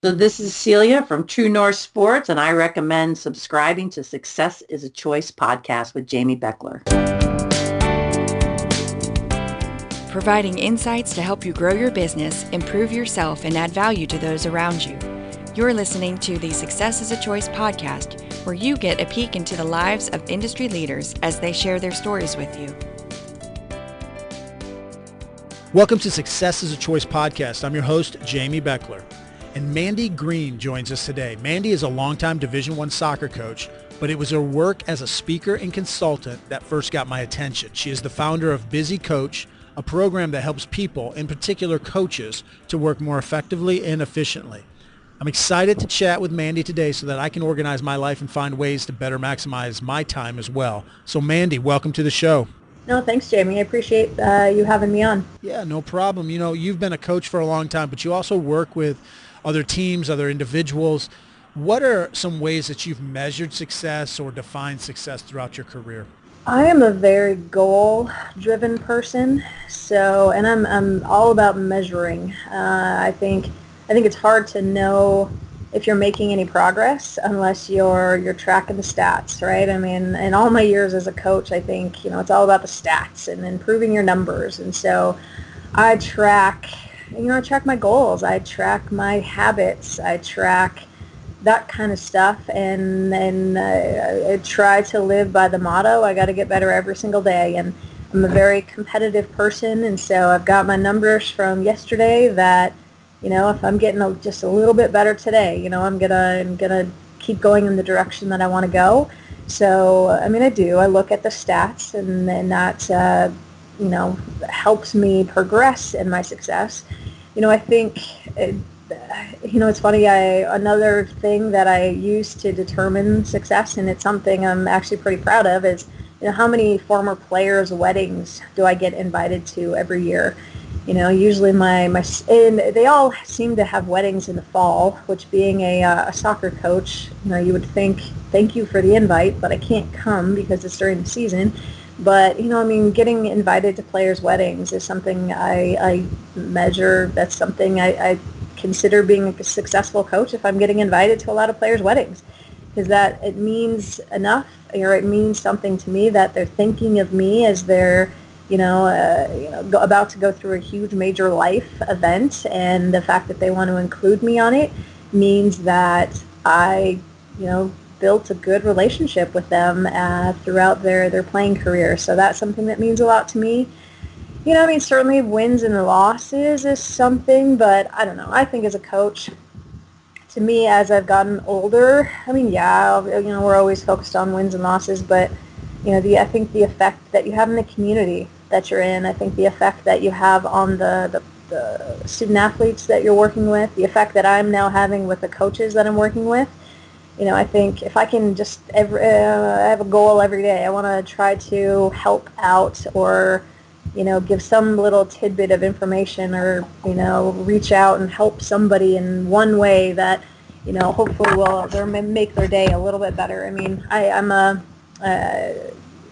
So this is Celia from True North Sports, and I recommend subscribing to Success is a Choice podcast with Jamy Bechler. Providing insights to help you grow your business, improve yourself, and add value to those around you. You're listening to the Success is a Choice podcast, where you get a peek into the lives of industry leaders as they share their stories with you. Welcome to Success is a Choice podcast. I'm your host, Jamy Bechler. And Mandy Green joins us today. Mandy is a longtime Division I soccer coach, but it was her work as a speaker and consultant that first got my attention. She is the founder of Busy Coach, a program that helps people, in particular coaches, to work more effectively and efficiently. I'm excited to chat with Mandy today so that I can organize my life and find ways to better maximize my time as well. So Mandy, welcome to the show. No, thanks, Jamie. I appreciate you having me on. Yeah, no problem. You know, you've been a coach for a long time, but you also work with other teams, other individuals. What are some ways that you've measured success or defined success throughout your career? I am a very goal-driven person, and I'm all about measuring. I think it's hard to know if you're making any progress unless you're tracking the stats, right? I mean, in all my years as a coach, I think it's all about the stats and improving your numbers, and so I track my goals, I track my habits, I track that kind of stuff, and I try to live by the motto, I got to get better every single day. And I'm a very competitive person, and so I've got my numbers from yesterday that, if I'm getting just a little bit better today, I'm gonna keep going in the direction that I want to go. So, I mean, I look at the stats, and that, helps me progress in my success. I think it's funny, another thing that I use to determine success, and it's something I'm actually pretty proud of, is how many former players' weddings do I get invited to every year. Usually and they all seem to have weddings in the fall, which, being a soccer coach, you would think, thank you for the invite, but I can't come because it's during the season. But, getting invited to players' weddings is something I measure. That's something I consider being a successful coach, if I'm getting invited to a lot of players' weddings, because that it means enough, or it means something to me that they're thinking of me as they're, about to go through a huge major life event, and the fact that they want to include me on it means that I, built a good relationship with them throughout their playing career. So that's something that means a lot to me. Certainly wins and losses is something, but I don't know. I think as a coach, to me, as I've gotten older, we're always focused on wins and losses, but, I think the effect that you have in the community that you're in, I think the effect that you have on the student athletes that you're working with, the effect that I'm now having with the coaches that I'm working with, I think if I can just I have a goal every day. I want to try to help out, or give some little tidbit of information, or reach out and help somebody in one way that hopefully will make their day a little bit better. I mean, I'm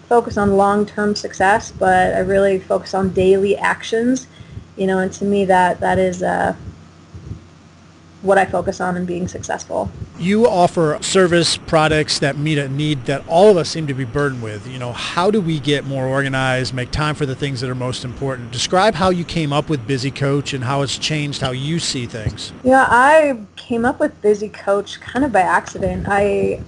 focus on long-term success, but I really focus on daily actions. And to me, that is what I focus on in being successful. You offer service products that meet a need that all of us seem to be burdened with. How do we get more organized, make time for the things that are most important? Describe how you came up with Busy Coach and how it's changed how you see things. Yeah, I came up with Busy Coach kind of by accident. It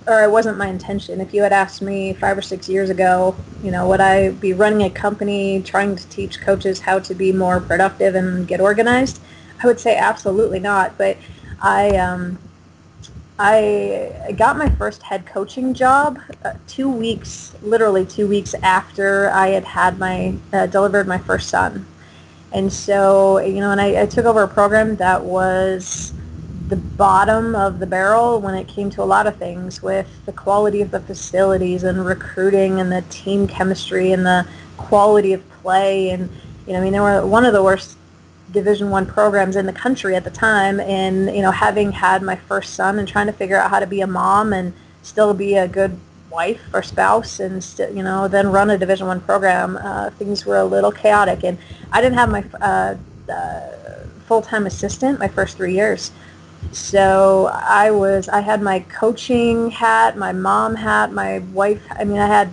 wasn't my intention. If you had asked me 5 or 6 years ago, would I be running a company trying to teach coaches how to be more productive and get organized, I would say absolutely not. But I got my first head coaching job literally 2 weeks after I had delivered my first son. And so, and I took over a program that was the bottom of the barrel when it came to a lot of things, with the quality of the facilities and recruiting and the team chemistry and the quality of play. And, they were one of the worst Division I programs in the country at the time. And, having had my first son and trying to figure out how to be a mom and still be a good wife or spouse, and then run a Division I program, things were a little chaotic. And I didn't have my full-time assistant my first 3 years. So I had my coaching hat, my mom hat, my wife. I mean, I had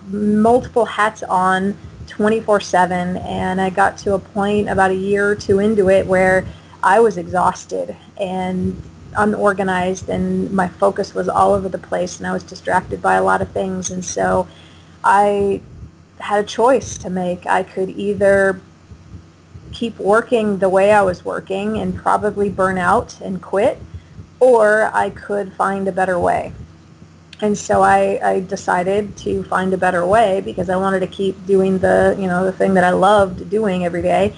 multiple hats on 24/7, and I got to a point about a year or two into it where I was exhausted and unorganized, and my focus was all over the place, and I was distracted by a lot of things. And so I had a choice to make. I could either keep working the way I was working and probably burn out and quit, or I could find a better way. And so I decided to find a better way because I wanted to keep doing the thing that I loved doing every day.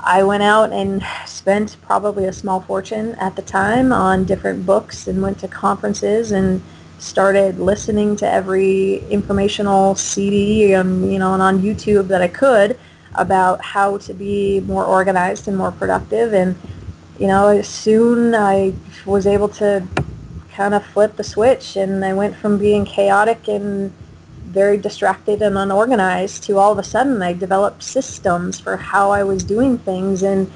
I went out and spent probably a small fortune at the time on different books and went to conferences and started listening to every informational CD and on YouTube that I could about how to be more organized and more productive. And soon I was able to kind of flip the switch, and I went from being chaotic and very distracted and unorganized to all of a sudden I developed systems for how I was doing things. And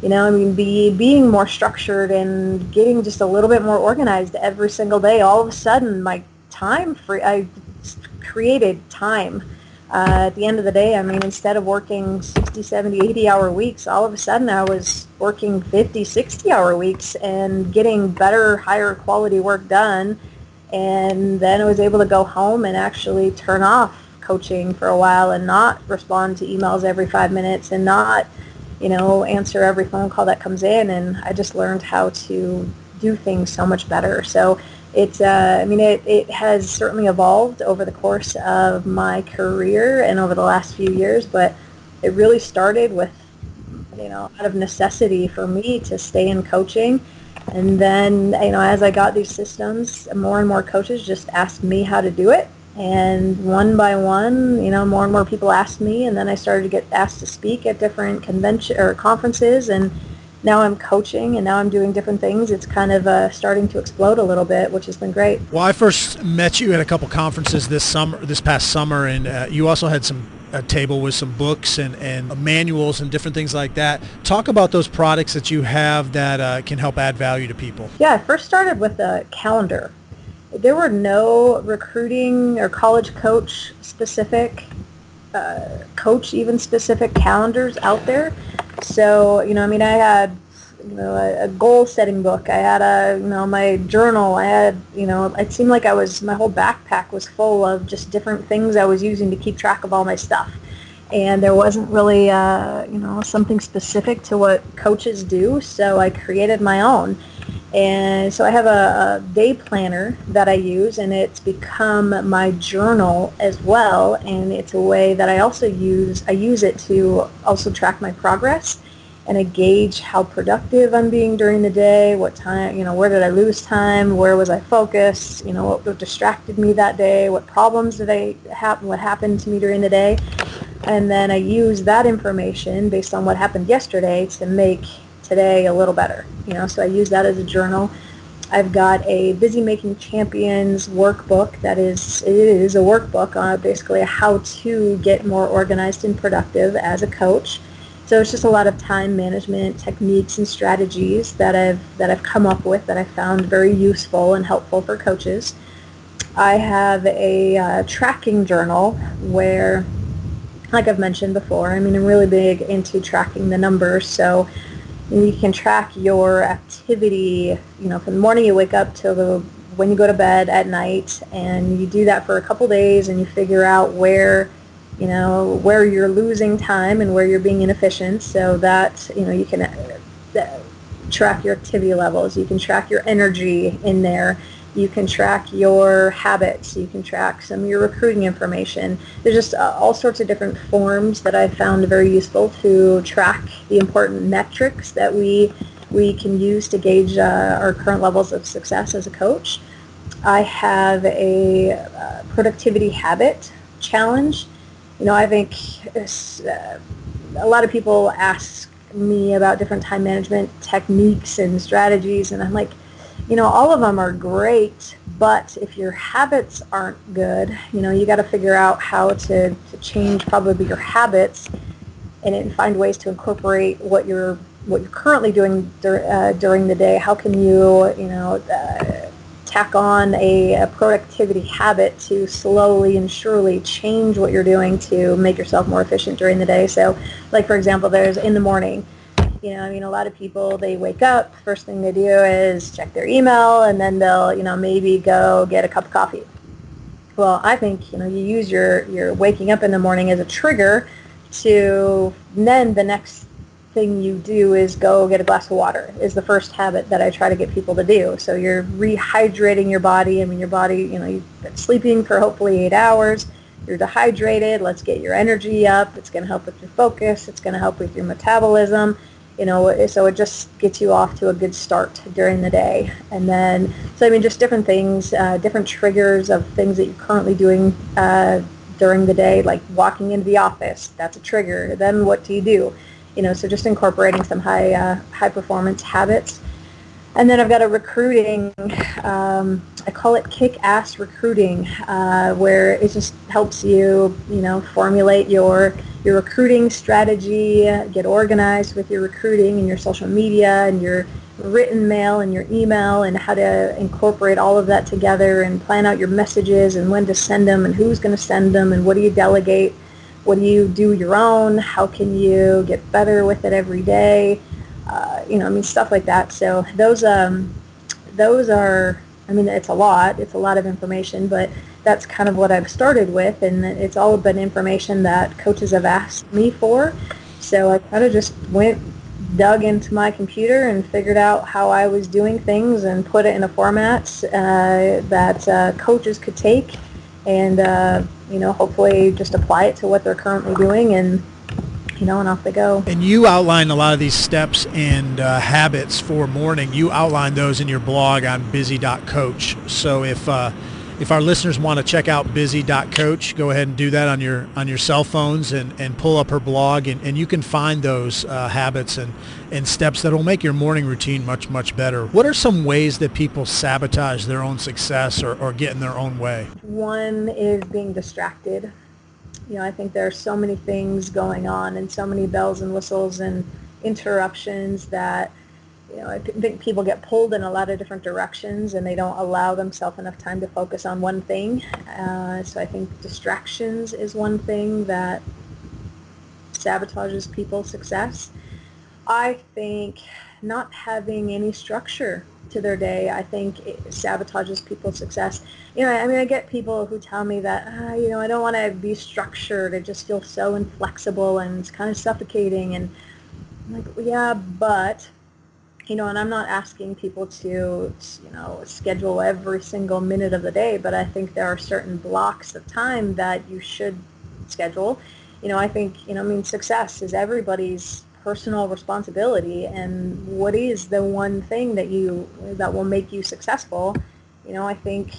being more structured and getting just a little bit more organized every single day, all of a sudden I created time. At the end of the day, instead of working 60, 70, 80-hour weeks, all of a sudden I was working 50, 60-hour weeks and getting better, higher quality work done. And then I was able to go home and actually turn off coaching for a while and not respond to emails every 5 minutes and not, answer every phone call that comes in. And I just learned how to do things so much better. So it has certainly evolved over the course of my career and over the last few years, but it really started with, out of necessity for me to stay in coaching. And then, as I got these systems, more and more coaches just asked me how to do it. And one by one, more and more people asked me, and then I started to get asked to speak at different convention or conferences, and now I'm coaching, and now I'm doing different things. It's kind of starting to explode a little bit, which has been great. Well, I first met you at a couple conferences this past summer, and you also had a table with some books and manuals and different things like that. Talk about those products that you have that can help add value to people. Yeah, I first started with a calendar. There were no recruiting or college coach specific, even specific calendars out there. So, I had, a goal setting book. I had my journal. I had, it seemed like my whole backpack was full of just different things I was using to keep track of all my stuff. And there wasn't really, something specific to what coaches do. So I created my own. And so I have a day planner that I use, and it's become my journal as well. And it's a way that I use it to also track my progress, and I gauge how productive I'm being during the day, what time, where did I lose time, where was I focused, what distracted me that day, what problems did what happened to me during the day. And then I use that information based on what happened yesterday to make today a little better, so I use that as a journal. I've got a Busy Making Champions workbook it is a workbook on basically how to get more organized and productive as a coach. So it's just a lot of time management techniques and strategies that I've come up with that I found very useful and helpful for coaches. I have a tracking journal where, like I've mentioned before, I'm really big into tracking the numbers. So you can track your activity, from the morning you wake up till when you go to bed at night, and you do that for a couple days, and you figure out where you're losing time and where you're being inefficient, so that you can track your activity levels. You can track your energy in there. You can track your habits. You can track some of your recruiting information. There's just all sorts of different forms that I found very useful to track the important metrics that we can use to gauge our current levels of success as a coach. I have a productivity habit challenge. I think a lot of people ask me about different time management techniques and strategies, and I'm like, all of them are great, but if your habits aren't good, you got to figure out how to change probably your habits and find ways to incorporate what you're what you're currently doing during the day, how can you, tack on a productivity habit to slowly and surely change what you're doing to make yourself more efficient during the day. So, like, for example, there's in the morning, a lot of people, they wake up, first thing they do is check their email, and then they'll, maybe go get a cup of coffee. Well, I think, you use your waking up in the morning as a trigger to then the next thing you do is go get a glass of water is the first habit that I try to get people to do. So you're rehydrating your body. I mean, your body, you've been sleeping for hopefully 8 hours. You're dehydrated. Let's get your energy up. It's going to help with your focus. It's going to help with your metabolism. So it just gets you off to a good start during the day. And then, just different things, different triggers of things that you're currently doing during the day, like walking into the office. That's a trigger. Then what do you do? So just incorporating some high performance habits. And then I've got a recruiting, I call it kick-ass recruiting, where it just helps you, formulate your recruiting strategy, get organized with your recruiting and your social media and your written mail and your email, and how to incorporate all of that together and plan out your messages and when to send them and who's going to send them and what do you delegate. What do you do your own? How can you get better with it every day? Stuff like that. So those are, it's a lot. It's a lot of information, but that's kind of what I've started with, and it's all been information that coaches have asked me for. So I kind of just dug into my computer and figured out how I was doing things and put it in a format that coaches could take and hopefully just apply it to what they're currently doing, and and off they go. And you outline a lot of these steps and habits for morning. You outline those in your blog on busy.coach. So if our listeners want to check out busy.coach, go ahead and do that on your cell phones and pull up her blog, and you can find those habits and steps that will make your morning routine much, much better. What are some ways that people sabotage their own success or get in their own way? One is being distracted. I think there are so many things going on and so many bells and whistles and interruptions that I think people get pulled in a lot of different directions and they don't allow themselves enough time to focus on one thing. So I think distractions is one thing that sabotages people's success. I think not having any structure to their day, I think it sabotages people's success. I get people who tell me that, I don't want to be structured. It just feels so inflexible and it's kind of suffocating. And I'm like, yeah, but and I'm not asking people to, schedule every single minute of the day, but I think there are certain blocks of time that you should schedule. I think, success is everybody's personal responsibility, and what is the one thing that will make you successful? I think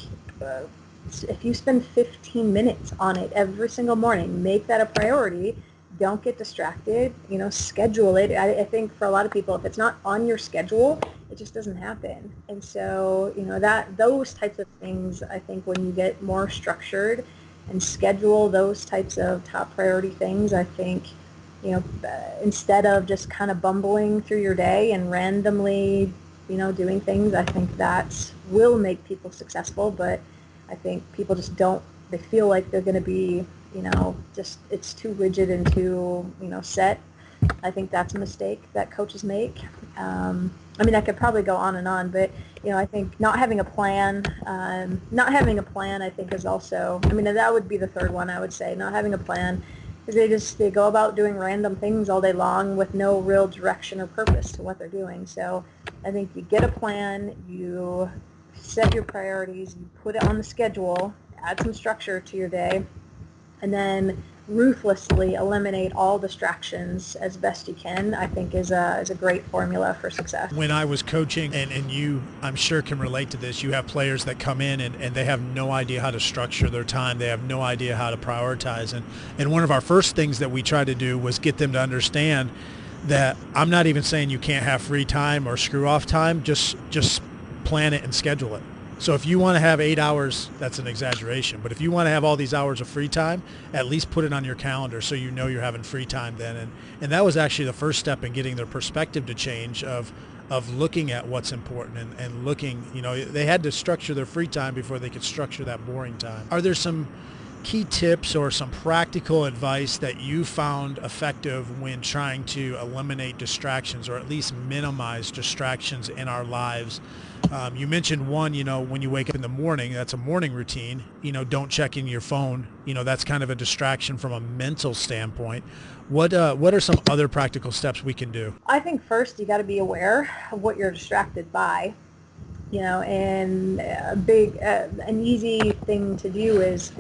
if you spend 15 minutes on it every single morning, make that a priority. Don't get distracted, schedule it. I think for a lot of people, if it's not on your schedule, it just doesn't happen. And so, those types of things, I think when you get more structured and schedule those types of top priority things, I think, instead of just kind of bumbling through your day and randomly, doing things, I think that will make people successful. But I think people just they feel like they're going to be, just it's too rigid and too, set. I think that's a mistake that coaches make. I could probably go on and on, but, I think not having a plan, I think is also, that would be the third one I would say. Not having a plan is they go about doing random things all day long with no real direction or purpose to what they're doing. So I think you get a plan, you set your priorities, you put it on the schedule, add some structure to your day, and then ruthlessly eliminate all distractions as best you can, I think is a great formula for success. When I was coaching, and you, I'm sure, can relate to this, you have players that come in and they have no idea how to structure their time. They have no idea how to prioritize. And one of our first things that we tried to do was get them to understand that I'm not even saying you can't have free time or screw off time, just plan it and schedule it. So if you want to have 8 hours, that's an exaggeration, but if you want to have all these hours of free time, at least put it on your calendar so you know you're having free time then. And that was actually the first step in getting their perspective to change of looking at what's important and looking, they had to structure their free time before they could structure that boring time. Are there some key tips or some practical advice that you found effective when trying to eliminate distractions or at least minimize distractions in our lives? You mentioned one, when you wake up in the morning, that's a morning routine, don't check in your phone. That's kind of a distraction from a mental standpoint. What are some other practical steps we can do? I think first you got to be aware of what you're distracted by, and an easy thing to do is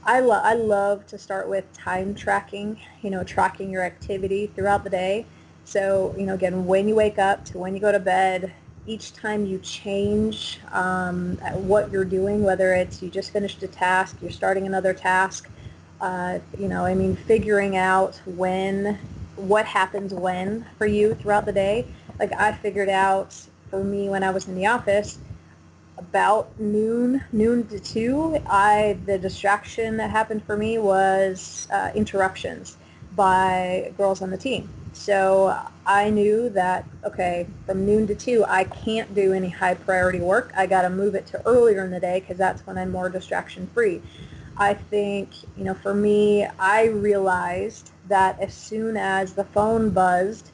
I love to start with time tracking, tracking your activity throughout the day. So, again, when you wake up to when you go to bed, each time you change what you're doing, whether it's you just finished a task, you're starting another task, figuring out what happens when for you throughout the day. Like I figured out for me when I was in the office, about noon to 2, the distraction that happened for me was interruptions by girls on the team. So I knew that, okay, from noon to 2, I can't do any high priority work. I got to move it to earlier in the day because that's when I'm more distraction free. I think, for me, I realized that as soon as the phone buzzed,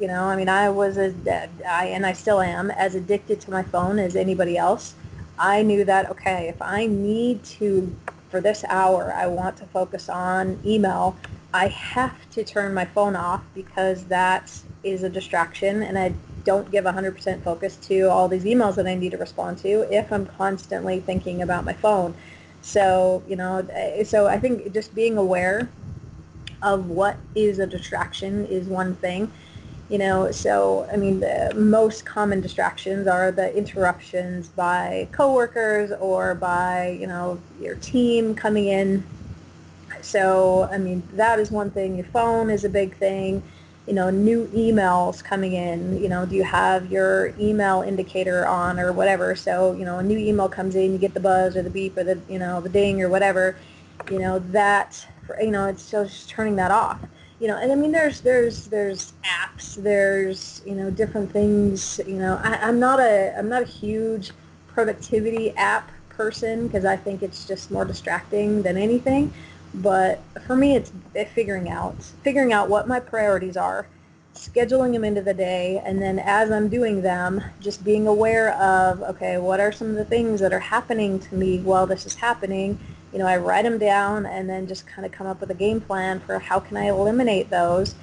I was and I still am as addicted to my phone as anybody else. I knew that, okay, if I need to, for this hour, I want to focus on email, I have to turn my phone off because that is a distraction and I don't give 100% focus to all these emails that I need to respond to if I'm constantly thinking about my phone. So, so I think just being aware of what is a distraction is one thing. The most common distractions are the interruptions by coworkers or by, your team coming in. So, that is one thing. Your phone is a big thing. New emails coming in, do you have your email indicator on or whatever? So, a new email comes in, you get the buzz or the beep or the, the ding or whatever, it's just turning that off. And there's apps, there's, different things, I'm not a huge productivity app person because I think it's just more distracting than anything. But for me, it's figuring out what my priorities are, scheduling them into the day, and then as I'm doing them, just being aware of, okay, what are some of the things that are happening to me while this is happening? I write them down and then just kind of come up with a game plan for how can I eliminate those.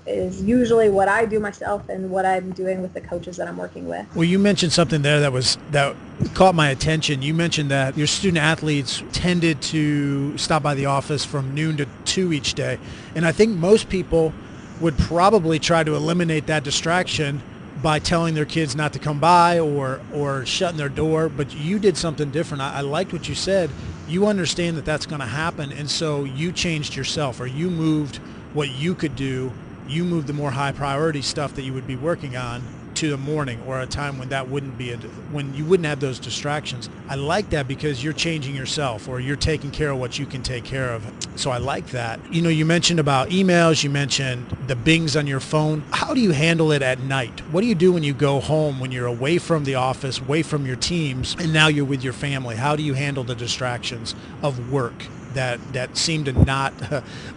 Is usually what I do myself and what I'm doing with the coaches that I'm working with. Well, you mentioned something there that caught my attention. You mentioned that your student athletes tended to stop by the office from noon to 2 each day. And I think most people would probably try to eliminate that distraction by telling their kids not to come by or shutting their door. But you did something different. I liked what you said. You understand that that's going to happen. And so you changed yourself, or you moved what you could do. You move the more high priority stuff that you would be working on to the morning or a time when that wouldn't be when you wouldn't have those distractions. I like that because you're changing yourself or you're taking care of what you can take care of. So I like that. You mentioned about emails, you mentioned the bings on your phone. How do you handle it at night? What do you do when you go home, when you're away from the office, away from your teams, and now you're with your family? How do you handle the distractions of work? That seem to not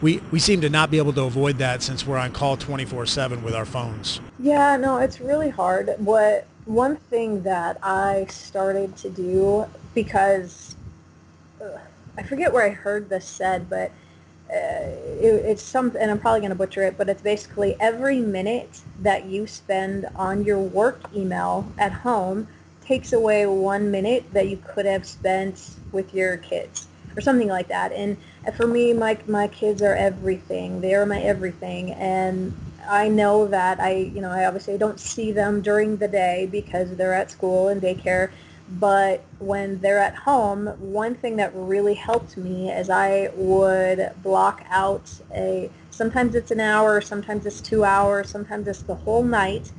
we seem to not be able to avoid that since we're on call 24/7 with our phones. Yeah, no, it's really hard. One thing that I started to do, because I forget where I heard this said, but it's something, and I'm probably going to butcher it, but it's basically every minute that you spend on your work email at home takes away 1 minute that you could have spent with your kids, or something like that. And for me, my kids are everything. They are my everything. And I know that I obviously don't see them during the day because they're at school and daycare. But when they're at home, one thing that really helped me is I would block out sometimes it's an hour, sometimes it's 2 hours, sometimes it's the whole night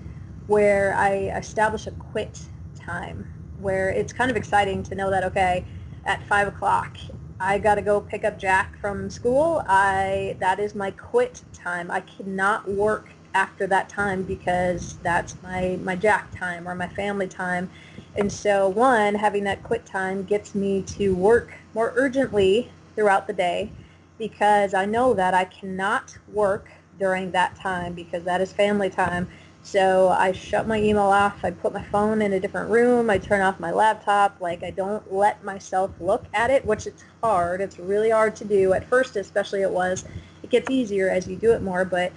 where I establish a quit time, where it's kind of exciting to know that, okay, at 5 o'clock, I got to go pick up Jack from school. That is my quit time. I cannot work after that time because that's my Jack time or my family time. And so, one, having that quit time gets me to work more urgently throughout the day because I know that I cannot work during that time because that is family time. So I shut my email off. I put my phone in a different room. I turn off my laptop. Like, I don't let myself look at it, which it's hard. It's really hard to do. At first, especially it was. It gets easier as you do it more, but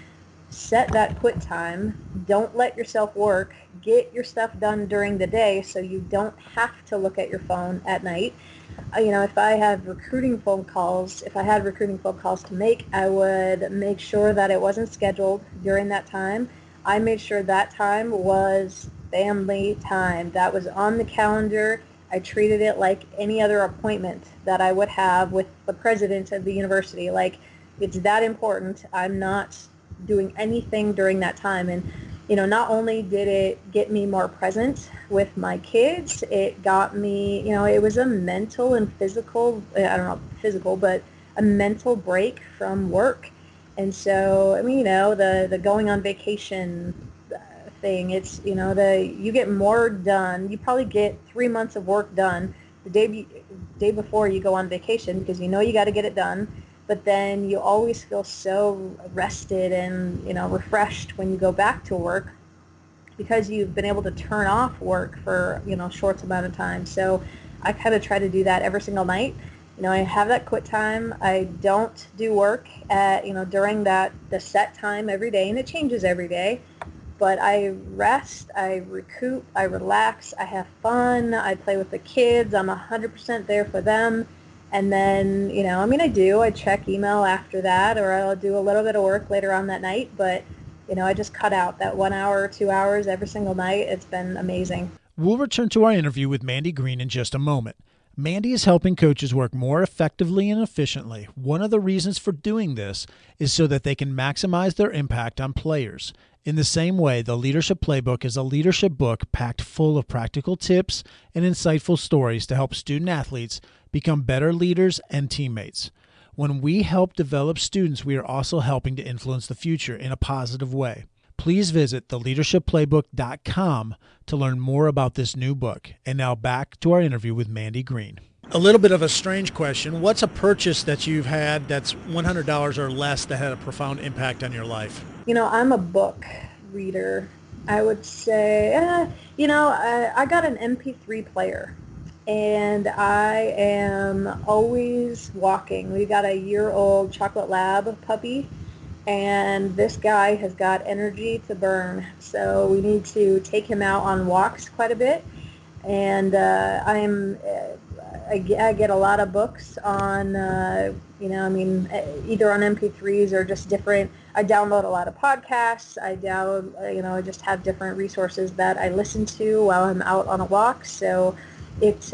set that quit time. Don't let yourself work. Get your stuff done during the day so you don't have to look at your phone at night. If I had recruiting phone calls to make, I would make sure that it wasn't scheduled during that time. I made sure that time was family time. That was on the calendar. I treated it like any other appointment that I would have with the president of the university. Like, it's that important. I'm not doing anything during that time. And, not only did it get me more present with my kids, it got me, it was a mental and physical, but a mental break from work. And so, the going on vacation thing, it's, you get more done. You probably get 3 months of work done the day before you go on vacation because you got to get it done. But then you always feel so rested and, refreshed when you go back to work because you've been able to turn off work for, short amount of time. So I kind of try to do that every single night. I have that quit time. I don't do work at, during the set time every day, and it changes every day. But I rest, I recoup, I relax, I have fun, I play with the kids, I'm 100% there for them. And then, I check email after that, or I'll do a little bit of work later on that night. But, I just cut out that 1 hour or 2 hours every single night. It's been amazing. We'll return to our interview with Mandy Green in just a moment. Mandy is helping coaches work more effectively and efficiently. One of the reasons for doing this is so that they can maximize their impact on players. In the same way, the Leadership Playbook is a leadership book packed full of practical tips and insightful stories to help student athletes become better leaders and teammates. When we help develop students, we are also helping to influence the future in a positive way. Please visit theleadershipplaybook.com to learn more about this new book. And now back to our interview with Mandy Green. A little bit of a strange question. What's a purchase that you've had that's $100 or less that had a profound impact on your life? I'm a book reader. I would say, I got an MP3 player. And I am always walking. We got a year-old chocolate lab puppy, and this guy has got energy to burn. So we need to take him out on walks quite a bit. And I get a lot of books on, either on MP3s or just different. I download a lot of podcasts. I just have different resources that I listen to while I'm out on a walk. So it's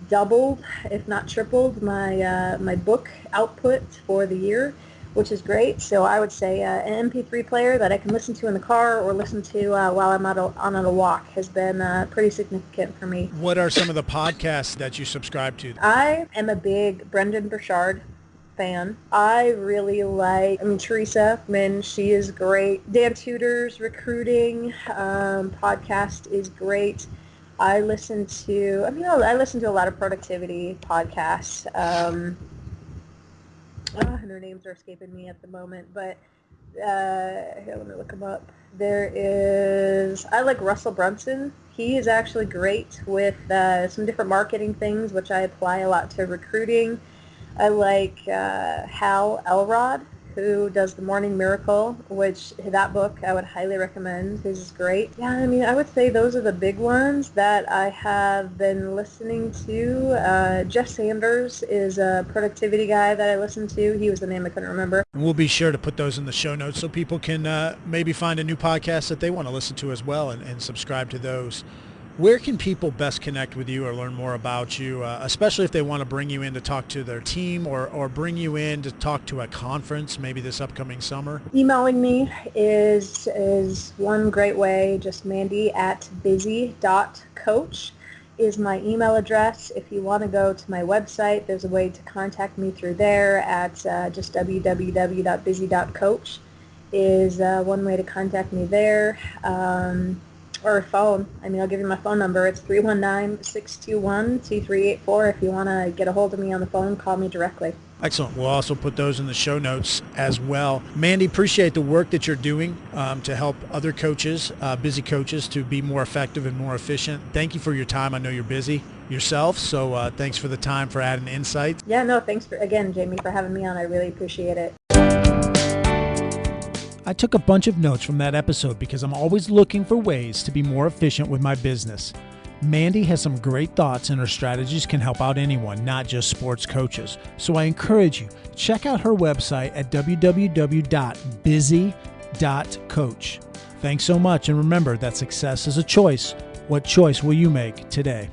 doubled, if not tripled, my book output for the year, which is great. So I would say an MP3 player that I can listen to in the car or listen to while I'm out on a walk has been pretty significant for me. What are some of the podcasts that you subscribe to? I am a big Brendan Burchard fan. I really like, Teresa, she is great. Dan Tudor's recruiting podcast is great. I listen to a lot of productivity podcasts. Their names are escaping me at the moment, but let me look them up. I like Russell Brunson. He is actually great with some different marketing things, which I apply a lot to recruiting. I like Hal Elrod, who does The Morning Miracle, which that book I would highly recommend. His is great. Yeah, I would say those are the big ones that I have been listening to. Jeff Sanders is a productivity guy that I listen to. He was the name I couldn't remember. And we'll be sure to put those in the show notes so people can maybe find a new podcast that they want to listen to as well and subscribe to those. Where can people best connect with you or learn more about you, especially if they want to bring you in to talk to their team or bring you in to talk to a conference maybe this upcoming summer? Emailing me is one great way. Just mandy@busy.coach is my email address. If you want to go to my website, there's a way to contact me through there at just www.busy.coach is one way to contact me there. Or phone. I'll give you my phone number. It's 319-621-2384. If you want to get a hold of me on the phone, call me directly. Excellent. We'll also put those in the show notes as well. Mandy, appreciate the work that you're doing to help other coaches, busy coaches, to be more effective and more efficient. Thank you for your time. I know you're busy yourself, so thanks for the time, for adding insight. Yeah, no, thanks again, Jamie, for having me on. I really appreciate it. I took a bunch of notes from that episode because I'm always looking for ways to be more efficient with my business. Mandy has some great thoughts, and her strategies can help out anyone, not just sports coaches. So I encourage you, check out her website at www.busy.coach. Thanks so much, and remember that success is a choice. What choice will you make today?